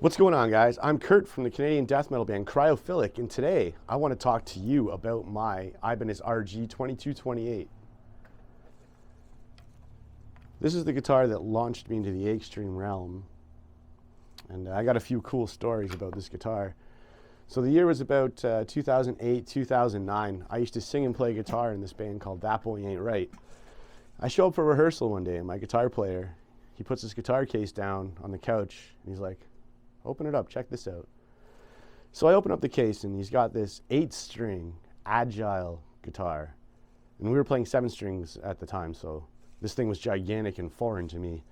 What's going on, guys? I'm Kurt from the Canadian death metal band CRYOPHILIC, and today I want to talk to you about my Ibanez RG2228. This is the guitar that launched me into the extreme realm, and I got a few cool stories about this guitar. So the year was about 2008, 2009. I used to sing and play guitar in this band called That Boy Ain't Right. I show up for rehearsal one day, and my guitar player, he puts his guitar case down on the couch, and he's like, "Open it up, check this out." So I open up the case, and he's got this 8-string agile guitar. And we were playing 7 strings at the time, so this thing was gigantic and foreign to me.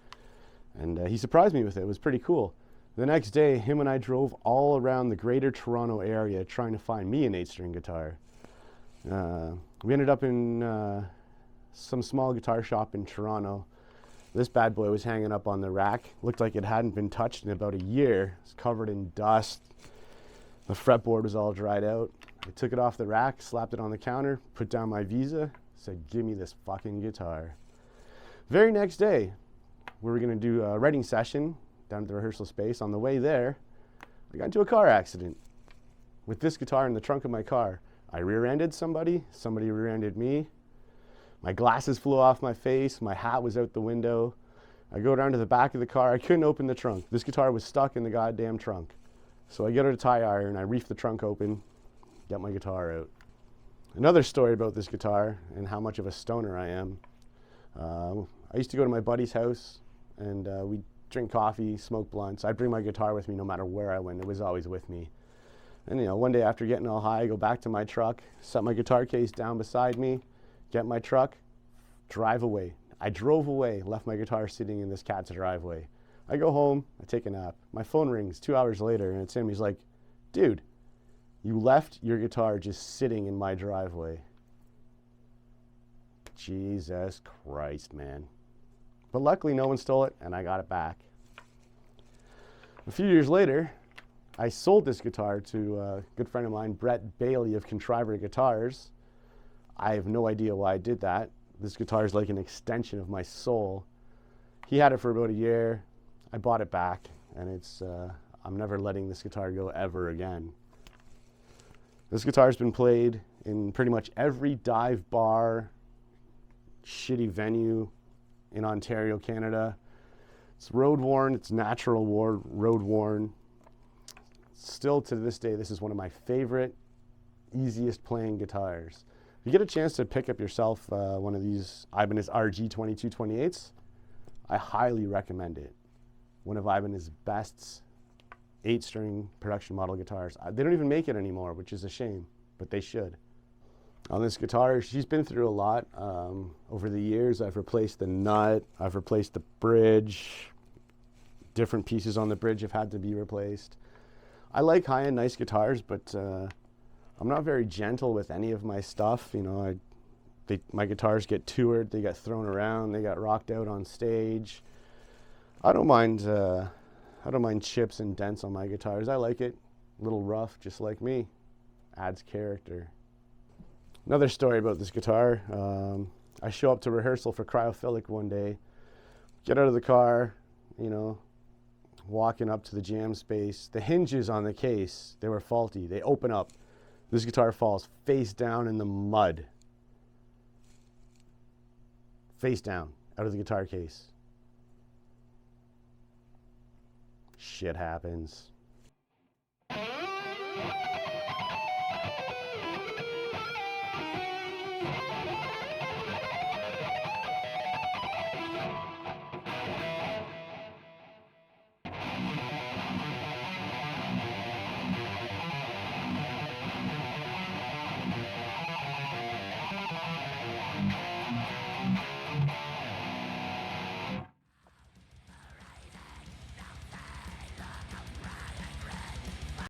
And he surprised me with it. It was pretty cool. The next day, him and I drove all around the greater Toronto area trying to find me an 8-string guitar. We ended up in some small guitar shop in Toronto. This bad boy was hanging up on the rack. Looked like it hadn't been touched in about a year. It was covered in dust. The fretboard was all dried out. I took it off the rack, slapped it on the counter, put down my Visa, said, "Give me this fucking guitar." Very next day, we were going to do a writing session down at the rehearsal space. On the way there, I got into a car accident with this guitar in the trunk of my car. I rear-ended somebody, somebody rear-ended me. My glasses flew off my face, my hat was out the window. I go down to the back of the car, I couldn't open the trunk. This guitar was stuck in the goddamn trunk. So I get out a tie iron, I reef the trunk open, get my guitar out. Another story about this guitar and how much of a stoner I am. I used to go to my buddy's house and we'd drink coffee, smoke blunts. I'd bring my guitar with me no matter where I went, it was always with me. And one day after getting all high, I go back to my truck, set my guitar case down beside me, get my truck, drive away. I drove away, left my guitar sitting in this cat's driveway. I go home, I take a nap. My phone rings 2 hours later, and it's him. He's like, "Dude, you left your guitar just sitting in my driveway." Jesus Christ, man. But luckily, no one stole it, and I got it back. A few years later, I sold this guitar to a good friend of mine, Brett Bailey of Contriver Guitars. I have no idea why I did that. This guitar is like an extension of my soul. He had it for about a year. I bought it back, and I'm never letting this guitar go ever again. This guitar's been played in pretty much every dive bar, shitty venue in Ontario, Canada. It's road worn, it's natural road worn. Still to this day, this is one of my favorite, easiest playing guitars. If you get a chance to pick up yourself one of these Ibanez RG2228s, I highly recommend it. One of Ibanez's best 8-string production model guitars. They don't even make it anymore, which is a shame, but they should. On this guitar, she's been through a lot. Over the years, I've replaced the nut, I've replaced the bridge. Different pieces on the bridge have had to be replaced. I like high-end, nice guitars, but I'm not very gentle with any of my stuff. My guitars get toured, they get thrown around, they get rocked out on stage. I don't mind chips and dents on my guitars. I like it, a little rough, just like me. Adds character. Another story about this guitar. I show up to rehearsal for CRYOPHILIC one day, get out of the car, walking up to the jam space. The hinges on the case, they were faulty. They open up. This guitar falls face down in the mud. Face down, out of the guitar case. Shit happens.